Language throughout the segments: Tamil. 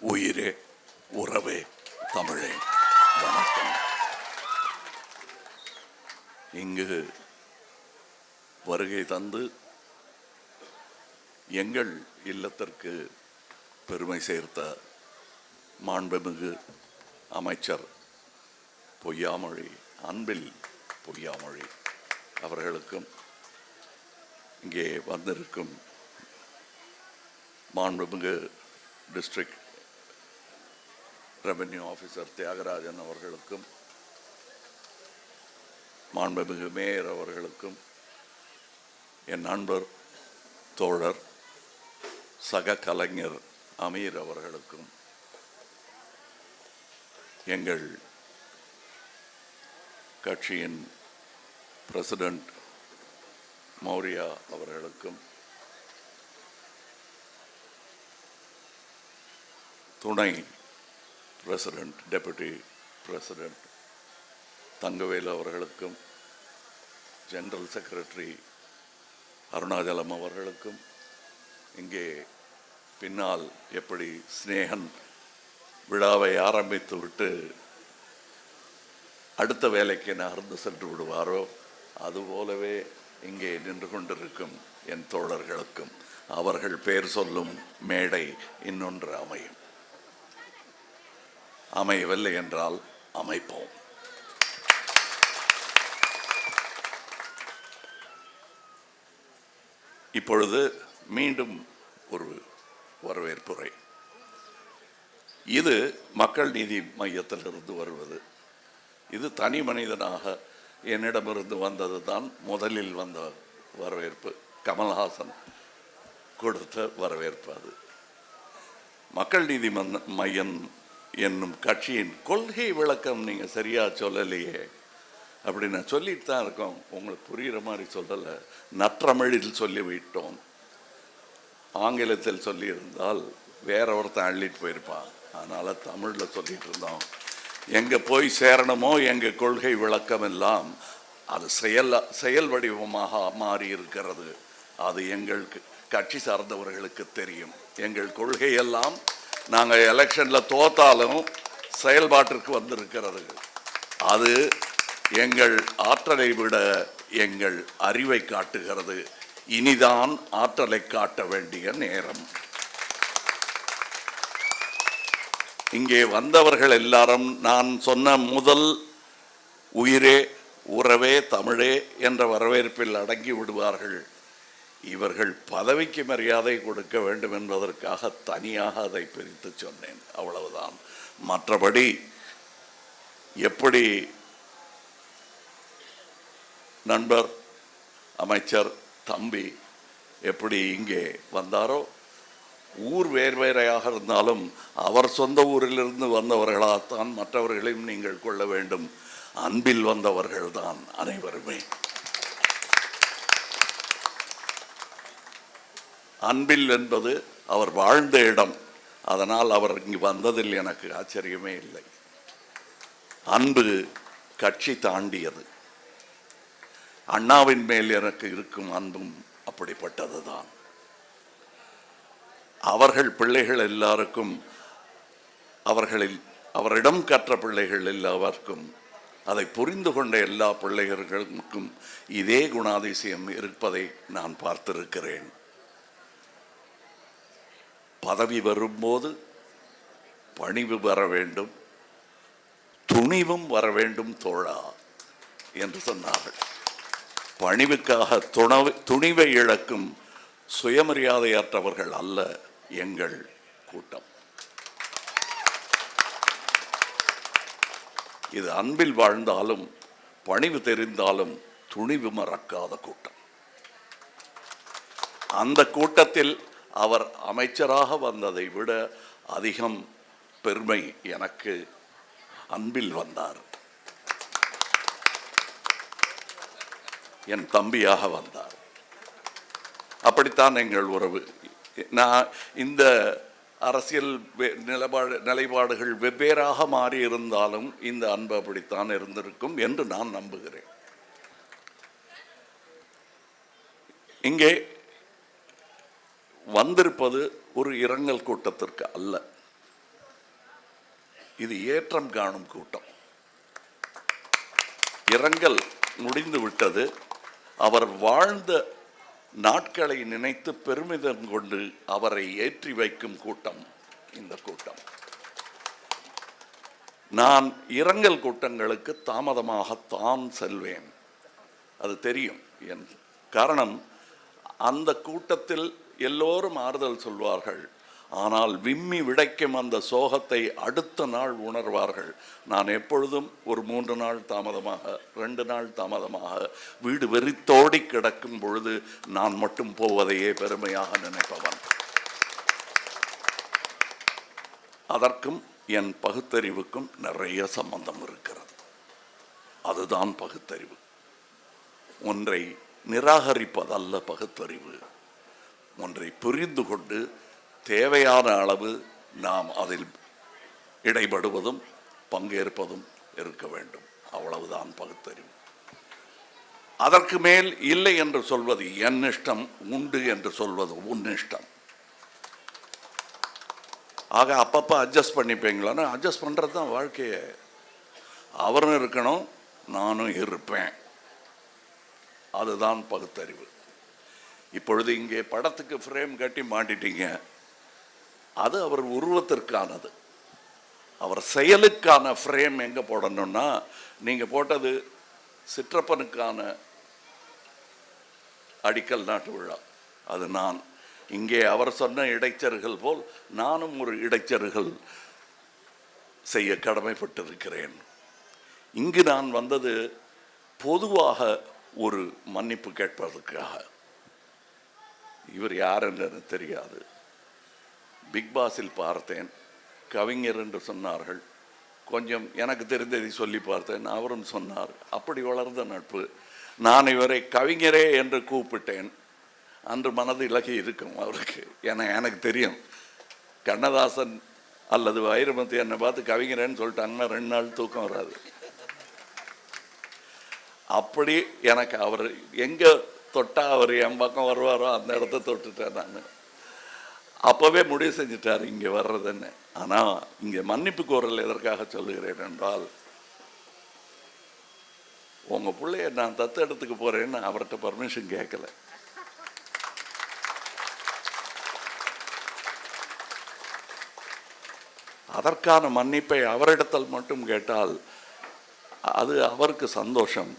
உயிரே உறவே தமிழே வணக்கம். இங்கு வருகை தந்து எங்கள் இல்லத்திற்கு பெருமை சேர்த்த மாண்புமிகு அமைச்சர் பொய்யாமொழி, அன்பில் பொய்யாமொழி அவர்களுக்கும், இங்கே வந்திருக்கும் மாண்புமிகு டிஸ்ட்ரிக்ட் ரெவென்யூ ஆஃபீஸர் தியாகராஜன் அவர்களுக்கும், மாண்புமிகு மேயர் அவர்களுக்கும், என் நண்பர் தோழர் சக கலைஞர் அமீர் அவர்களுக்கும், எங்கள் கட்சியின் பிரசிடென்ட் மௌரியா அவர்களுக்கும், துணை பிரசிடென்ட் டெபுட்டி பிரசிடென்ட் தங்கவேலு அவர்களுக்கும், ஜெனரல் செக்ரட்டரி அருணாச்சலம் அவர்களுக்கும், இங்கே பின்னால் எப்படி ஸ்னேகன் விழாவை ஆரம்பித்து விட்டு அடுத்த வேலைக்கு நகர்ந்து சென்று விடுவாரோ அதுபோலவே இங்கே நின்று கொண்டிருக்கும் என் தோழர்களுக்கும் அவர்கள் பெயர் சொல்லும் மேடை இன்னொன்று அமையும். அமையவில்லை என்றால் அமைப்போம். இப்பொழுது மீண்டும் ஒரு வரவேற்புரை. இது மக்கள் நீதி மையத்திலிருந்து வருவது. இது தனி மனிதனாக என்னிடமிருந்து வந்தது தான் முதலில் வந்த வரவேற்பு. கமல்ஹாசன் கொடுத்த வரவேற்பு. அது மக்கள் நீதி மையம் என்னும் கட்சியின் கொள்கை விளக்கம் நீங்கள் சரியாக சொல்லலையே அப்படின்னு சொல்லிட்டு தான் இருக்கோம். உங்களுக்கு புரிகிற மாதிரி சொல்லலை, நற்றமிழில் சொல்லிவிட்டோம். ஆங்கிலத்தில் சொல்லியிருந்தால் வேற ஒருத்தன் அள்ளிட்டு போயிருப்பான். அதனால் தமிழில் சொல்லிட்டு இருந்தோம். எங்கே போய் சேரணுமோ எங்கள் கொள்கை விளக்கம் எல்லாம் அது செயல் வடிவமாக மாறி இருக்கிறது. அது எங்கள் கட்சி சார்ந்தவர்களுக்கு தெரியும். எங்கள் கொள்கையெல்லாம் நாங்கள் எலெக்ஷனில் தோத்தாலும் செயல்பாட்டிற்கு வந்திருக்கிறது. அது எங்கள் ஆற்றலை விட எங்கள் அறிவை காட்டுகிறது. இனிதான் ஆற்றலை காட்ட வேண்டிய நேரம். இங்கே வந்தவர்கள் எல்லாரும் நான் சொன்ன முதல் உயிரே உறவே தமிழே என்ற வரவேற்பில் அடங்கி விடுவார்கள். இவர்கள் பதவிக்கு மரியாதை கொடுக்க வேண்டும் என்பதற்காக தனியாக அதை பிரித்து சொன்னேன், அவ்வளவுதான். மற்றபடி எப்படி நண்பர் அமைச்சர் தம்பி எப்படி இங்கே வந்தாரோ, ஊர் வேறுவேறையாக இருந்தாலும் அவர் சொந்த ஊரிலிருந்து வந்தவர்களாகத்தான் மற்றவர்களையும் நீங்கள் கொள்ள வேண்டும். அன்பில் வந்தவர்கள்தான் அனைவருமே. அன்பில் என்பது அவர் வாழ்ந்த இடம். அதனால் அவர் இங்கு வந்ததில் எனக்கு ஆச்சரியமே இல்லை. அன்பு கட்சி தாண்டியது. அண்ணாவின் மேல் எனக்கு இருக்கும் அன்பும் அப்படிப்பட்டது தான். அவர்கள் பிள்ளைகள் எல்லாருக்கும், அவரிடம் கற்ற பிள்ளைகள் எல்லாருக்கும், அதை புரிந்து கொண்ட எல்லா பிள்ளைகளுக்கும் இதே குணாதிசயம் இருப்பதை நான் பார்த்திருக்கிறேன். பதவி வரும்போது பணிவு வர வேண்டும், துணிவும் வர வேண்டும் தோழா என்று சொன்னார்கள். பணிவுக்காக துணிவை இழக்கும் சுயமரியாதையற்றவர்கள் அல்ல எங்கள் கூட்டம். இது அன்பில் வாழ்ந்தாலும் பணிவு தெரிந்தாலும் துணிவு மறக்காத கூட்டம். அந்த கூட்டத்தில் அவர் அமைச்சராக வந்ததை விட அதிகம் பெருமை எனக்கு. அன்பில் வந்தார், என் தம்பியாக வந்தார். அப்படித்தான் எங்கள் உறவு. நான் இந்த அரசியல் நிலைப்பாடுகள் வெவ்வேறாக மாறி இருந்தாலும் இந்த அன்பு அப்படித்தான் இருந்திருக்கும் என்று நான் நம்புகிறேன். இங்கே வந்திருப்பது ஒரு இரங்கல் கூட்டத்திற்கு அல்ல. இது ஏற்றம் காணும் கூட்டம். இரங்கல் முடிந்து விட்டது. அவர் வாழ்ந்த நாட்களை நினைத்து பெருமிதம் கொண்டு அவரை ஏற்றி வைக்கும் கூட்டம் இந்த கூட்டம். நான் இரங்கல் கூட்டங்களுக்கு தாமதமாகத்தான் செல்வேன், அது தெரியும். என் காரணம், அந்த கூட்டத்தில் எல்லோரும் ஆறுதல் சொல்வார்கள், ஆனால் விம்மி விடைக்கும் அந்த சோகத்தை அடுத்த நாள் உணர்வார்கள். நான் எப்பொழுதும் ஒரு 3 நாள் தாமதமாக, 2 நாள் தாமதமாக வீடு வெறித்தோடி கிடக்கும் பொழுது நான் மட்டும் போவதையே பெருமையாக நினைப்பவன். அதற்கும் என் பகுத்தறிவுக்கும் நிறைய சம்பந்தம் இருக்கிறது. அதுதான் பகுத்தறிவு. ஒன்றை நிராகரிப்பதல்ல பகுத்தறிவு. ஒன்றை புரிந்து கொண்டு தேவையான அளவு நாம் அதில் இடைபடுவதும் பங்கேற்பதும் இருக்க வேண்டும். அவ்வளவுதான் பகுத்தறிவு. அதற்கு மேல் இல்லை என்று சொல்வது என் இஷ்டம், உண்டு என்று சொல்வது உன் இஷ்டம். ஆக அப்பப்போ அட்ஜஸ்ட் பண்ணிப்பீங்களான்னு, அட்ஜஸ்ட் பண்ணுறது தான் வாழ்க்கையை. அவரும் இருக்கணும், நானும் இருப்பேன். அதுதான் பகுத்தறிவு. இப்பொழுது இங்கே படத்துக்கு ஃப்ரேம் கட்டி மாட்டிட்டீங்க, அது அவர் உருவத்திற்கானது. அவர் செயலுக்கான ஃப்ரேம் எங்கே போடணும்னா, நீங்கள் போட்டது சிற்றப்பனுக்கான அடிக்கல் நாட்டு விழா. அது நான் இங்கே அவர் சொன்ன இடைச்சர்கள் போல் நானும் ஒரு இடைச்சர்கள் செய்ய கடமைப்பட்டிருக்கிறேன். இங்கு நான் வந்தது பொதுவாக ஒரு மன்னிப்பு கேட்பதற்காக. இவர் யார் என்று தெரியாது. பிக் பாஸில் பார்த்தேன், கவிஞர் என்று சொன்னார்கள். கொஞ்சம் எனக்கு தெரிந்ததை சொல்லி பார்த்தேன், அவரும் சொன்னார். அப்படி வளர்ந்த நட்பு. நான் இவரை கவிஞரே என்று கூப்பிட்டேன். அன்று மனது இலகி இருக்கும் அவருக்கு. ஏன்னா எனக்கு தெரியும், கண்ணதாசன் அல்லது வைரமுத்து என்னை பார்த்து கவிஞரேன்னு சொல்லிட்டாங்கன்னா 2 நாள் தூக்கம் வராது. அப்படி எனக்கு அவர் எங்கே தொட்டா அவர் என் பக்கம் வருவாரோ அந்த இடத்த தொட்டுட்டேன் நான். அப்போவே முடிவு செஞ்சுட்டார் இங்கே வர்றதுன்னு. ஆனால் இங்கே மன்னிப்பு கோரல் எதற்காக சொல்லுகிறேன் என்றால், உங்கள் பிள்ளைய நான் தத்து இடத்துக்கு போகிறேன்னு அவர்கிட்ட பர்மிஷன் கேட்கல. அதற்கான மன்னிப்பை அவரிடத்தில் மட்டும் கேட்டால் அது அவருக்கு சந்தோஷம்,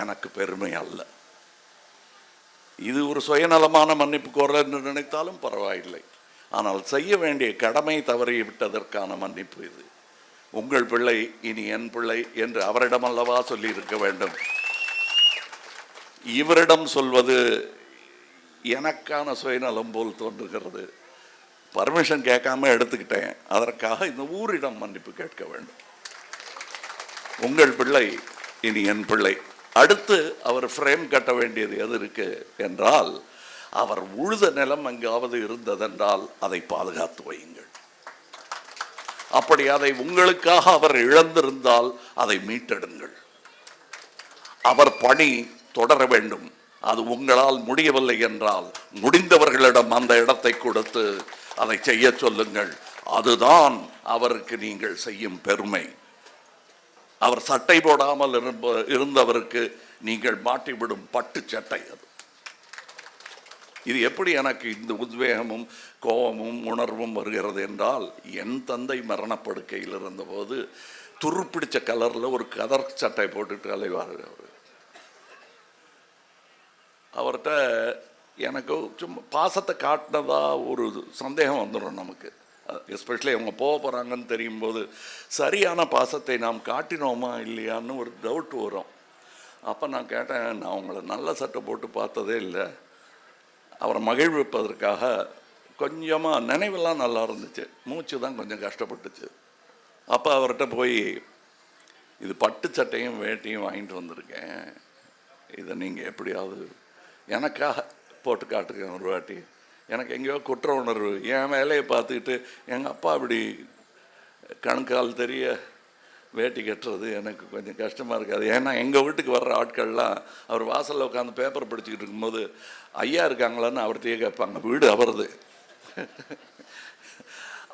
எனக்கு பெருமை அல்ல. இது ஒரு சுயநலமான மன்னிப்பு கோரல் என்று நினைத்தாலும் பரவாயில்லை. ஆனால் செய்ய வேண்டிய கடமை தவறி விட்டதற்கான மன்னிப்பு இது. உங்கள் பிள்ளை இனி என் பிள்ளை என்று அவரிடம் அல்லவா சொல்லி இருக்க வேண்டும். இவரிடம் சொல்வது எனக்கான சுயநலம் போல் தோன்றுகிறது. பர்மிஷன் கேட்காம எடுத்துக்கிட்டேன், அதற்காக இந்த ஊரிடம் மன்னிப்பு கேட்க வேண்டும். உங்கள் பிள்ளை இனி என் பிள்ளை. அடுத்து அவர் ஃப்ரேம் கட்ட வேண்டியது எது இருக்கு என்றால், அவர் உழுத நிலம் எங்காவது இருந்ததென்றால் அதை பாதுகாத்து வையுங்கள். அப்படி அதை உங்களுக்காக அவர் இழந்திருந்தால் அதை மீட்டெடுங்கள். அவர் பணி தொடர வேண்டும். அது உங்களால் முடியவில்லை என்றால் முடிந்தவர்களிடம் அந்த இடத்தை கொடுத்து அதை செய்ய சொல்லுங்கள். அதுதான் அவருக்கு நீங்கள் செய்யும் பெருமை. அவர் சட்டை போடாமல் இருந்தவருக்கு நீங்கள் மாட்டிவிடும் பட்டு சட்டை அது. இது எப்படி எனக்கு இந்த உத்வேகமும் கோபமும் உணர்வும் வருகிறது என்றால், என் தந்தை மரணப்படுக்கையில் இருந்தபோது துருப்பிடிச்ச கலரில் ஒரு கதர் சட்டை போட்டுட்டு அலைவார். அவர்கிட்ட எனக்கு சும்மா பாசத்தை காட்டினதா ஒரு சந்தேகம் வந்துடும் நமக்கு. எஸ்பெஷலி அவங்க போக போகிறாங்கன்னு தெரியும் போது சரியான பாசத்தை நாம் காட்டினோமா இல்லையான்னு ஒரு டவுட் வரும். அப்போ நான் கேட்டேன், நான் உங்களை நல்ல சட்டை போட்டு பார்த்ததே இல்லை. அவரை மகிழ்விப்பதற்காக கொஞ்சமாக நினைவெல்லாம் நல்லா இருந்துச்சு, மூச்சு தான் கொஞ்சம் கஷ்டப்பட்டுச்சு. அப்போ அவர்கிட்ட போய், இது பட்டு சட்டையும் வேட்டியும் வாங்கிட்டு வந்திருக்கேன், இதை நீங்கள் எப்படியாவது எனக்காக போட்டு காட்டுங்க ஒரு வாட்டி. எனக்கு எங்கேயோ குற்ற உணர்வு, என் வேலையை பார்த்துக்கிட்டு எங்கள் அப்பா அப்படி கணுக்கால் தெரிய வேட்டி கட்டுறது எனக்கு கொஞ்சம் கஷ்டமாக இருக்காது. ஏன்னா எங்கள் வீட்டுக்கு வர்ற ஆட்கள்லாம் அவர் வாசலில் உட்காந்து பேப்பர் படிச்சுக்கிட்டு இருக்கும்போது ஐயா இருக்காங்களான்னு அவர்கிட்டயே கேட்பாங்க. வீடு அவரது.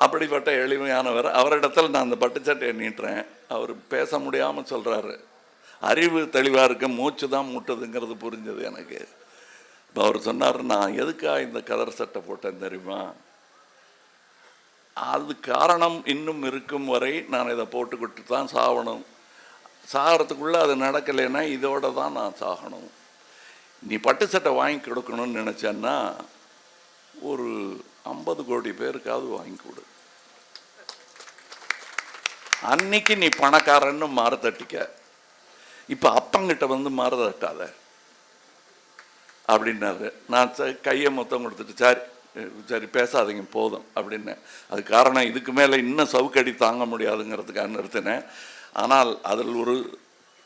அப்படிப்பட்ட எளிமையானவர். அவரிடத்தில் நான் அந்த பட்டுச்சட்டையை நீட்டுறேன். அவர் பேச முடியாமல் சொல்கிறாரு, அறிவு தெளிவாக இருக்க, மூச்சு தான் மூட்டுதுங்கிறது புரிஞ்சது எனக்கு. இப்போ அவர் சொன்னார், நான் எதுக்காக இந்த கலர் சட்டை போட்டேன் தெரியுமா, அது காரணம் இன்னும் இருக்கும் வரை நான் இதை போட்டுக்கிட்டு தான் சாகணும். சாகிறதுக்குள்ளே அது நடக்கலைன்னா இதோட தான் நான் சாகணும். நீ பட்டு சட்டை வாங்கி கொடுக்கணும்னு நினச்சேன்னா ஒரு 50 கோடி பேருக்காவது வாங்கி கொடு. அன்னைக்கு நீ பணக்காரன்னு மாற தட்டிக்க. இப்போ அப்பங்கிட்ட வந்து மாற தட்டாத அப்படின்னாரு. நான் கையை மொத்தம் கொடுத்துட்டு, சரி சரி பேசாதீங்க போதும் அப்படின்னு. அது காரணம், இதுக்கு மேலே இன்னும் சவுக்கடி தாங்க முடியாதுங்கிறதுக்காக நிறுத்தினேன். ஆனால் அதில் ஒரு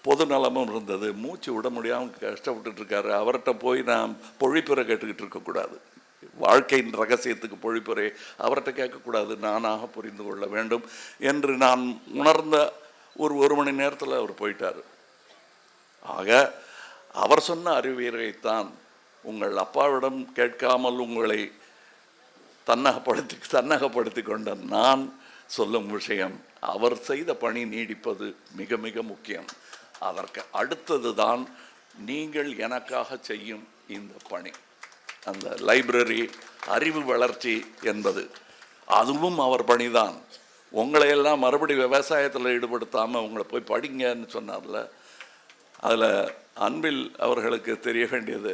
பொது நலமும் இருந்தது. மூச்சு விட முடியாமல் கஷ்டப்பட்டு இருக்காரு. அவர்கிட்ட போய் நான் பொழிப்புரை கேட்டுக்கிட்டு இருக்கக்கூடாது. வாழ்க்கையின் ரகசியத்துக்கு பொழிப்புரை அவர்கிட்ட கேட்கக்கூடாது, நானாக புரிந்து கொள்ள வேண்டும் என்று நான் உணர்ந்த ஒரு மணி நேரத்தில் அவர் போயிட்டார். ஆக அவர் சொன்ன அறிவியலைத்தான் உங்கள் அப்பாவிடம் கேட்காமல் உங்களை தன்னகப்படுத்தி கொண்ட நான் சொல்லும் விஷயம், அவர் செய்த பணி நீடிப்பது மிக மிக முக்கியம். அதற்கு அடுத்தது தான் நீங்கள் எனக்காக செய்யும் இந்த பணி. அந்த லைப்ரரி, அறிவு வளர்ச்சி என்பது அதுவும் அவர் பணிதான். உங்களையெல்லாம் மறுபடி விவசாயத்தில் ஈடுபடுத்தாமல் உங்களை போய் படிங்கன்னு சொன்னார்ல, அதில் அன்பில் அவர்களுக்கு தெரிய வேண்டியது,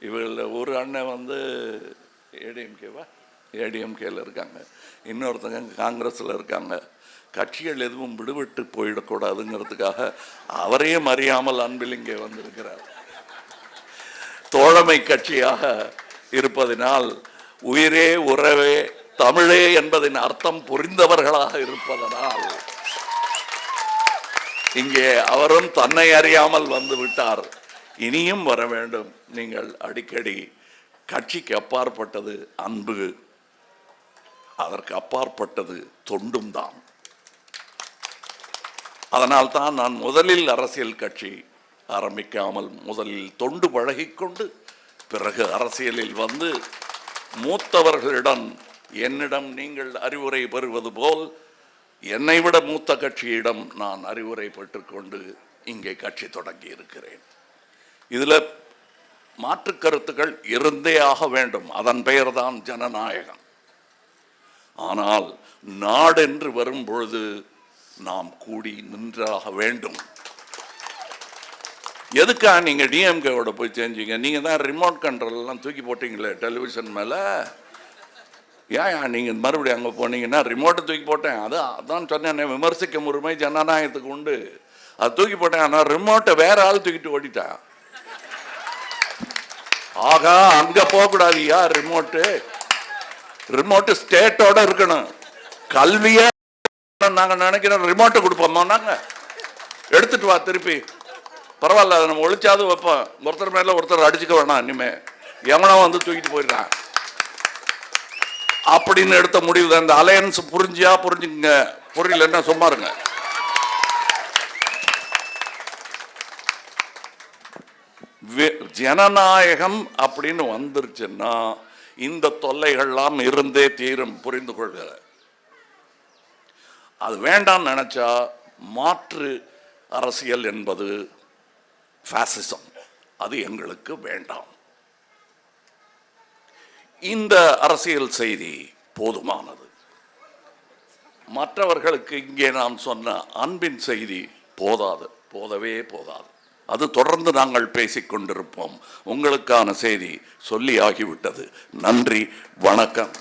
இவர்களில் ஒரு அண்ணன் வந்து ஏடிஎம்கேல இருக்காங்க, இன்னொருத்தங்க காங்கிரஸில் இருக்காங்க. கட்சிகள் எதுவும் விடுவிட்டு போயிடக்கூடாதுங்கிறதுக்காக அவரையும் அறியாமல் அன்பில் இங்கே வந்திருக்கிறார். தோழமை கட்சியாக இருப்பதினால், உயிரே உறவே தமிழே என்பதின் அர்த்தம் புரிந்தவர்களாக இருப்பதனால் இங்கே அவரும் தன்னை அறியாமல் வந்து விட்டார். இனியும் வர வேண்டும். நீங்கள் அடிக்கடி கட்சிக்கு அப்பாற்பட்டது அன்பு, அதற்கு அப்பாற்பட்டது தொண்டும் தான். அதனால்தான் நான் முதலில் அரசியல் கட்சி ஆரம்பிக்காமல் முதலில் தொண்டு பழகிக்கொண்டு பிறகு அரசியலில் வந்து மூத்தவர்களிடம் என்னிடம் நீங்கள் அறிவுரை பெறுவது போல் என்னை விட மூத்த கட்சியிடம் நான் அறிவுரை பெற்றுக்கொண்டு இங்கே கட்சி தொடங்கி இருக்கிறேன். இதில் மாற்று கருத்துக்கள் இருந்தே ஆக வேண்டும். அதன் பெயர்தான் ஜனநாயகம். ஆனால் நாடென்று வரும் பொழுது நாம் கூடி நின்றாக வேண்டும். எதுக்காக நீங்கள் டிஎம்கேவோட போய் செஞ்சீங்க? நீங்கள் தான் ரிமோட் கண்ட்ரோல் எல்லாம் தூக்கி போட்டீங்களே டெலிவிஷன் மேலே. ஏன் நீங்கள் மறுபடியும் அங்கே போனீங்கன்னா ரிமோட்டை தூக்கி போட்டேன், அதான் சொன்னேன், விமர்சிக்கும் உரிமை ஜனநாயகத்துக்கு உண்டு. அது தூக்கி போட்டேன். ஆனால் ரிமோட்டை வேற ஆள் தூக்கிட்டு ஓடிட்டான். ஆகா, அங்கே போகக்கூடாதுயா. ரிமோட்டு ஸ்டேட்டோட இருக்கணும். கல்வியை நாங்கள் நினைக்கிறோம் ரிமோட்டை கொடுப்போமா, நாங்கள் எடுத்துட்டு வா திருப்பி, பரவாயில்ல அதை நம்ம ஒழிச்சாது வைப்போம். ஒருத்தர் மேலே ஒருத்தர் அடிச்சுக்க வேணாம், இனிமே எவனோ வந்து தூக்கிட்டு போயிடுறான் அப்படின்னு எடுத்த முடிவு தான். இந்த அலையன்ஸ் புரிஞ்சுங்க, புரியலன்னா சும்மா இருங்க. ஜனநாயகம் அப்படின்னு வந்துருச்சுன்னா இந்த தொல்லைகள்லாம் இருந்தே தீரும், புரிந்து கொள்கிற. அது வேண்டாம் நினைச்சா மாற்று அரசியல் என்பது ஃபாசிசம், அது எங்களுக்கு வேண்டாம். இந்த அரசியல் செய்தி போதுமானது. மற்றவர்களுக்கு இங்கே நான் சொன்ன அன்பின் செய்தி போதவே போதாது. அது தொடர்ந்து நாங்கள் பேசிக்கொண்டிருப்போம். உங்களுக்கான செய்தி சொல்லி ஆகிவிட்டது. நன்றி, வணக்கம்.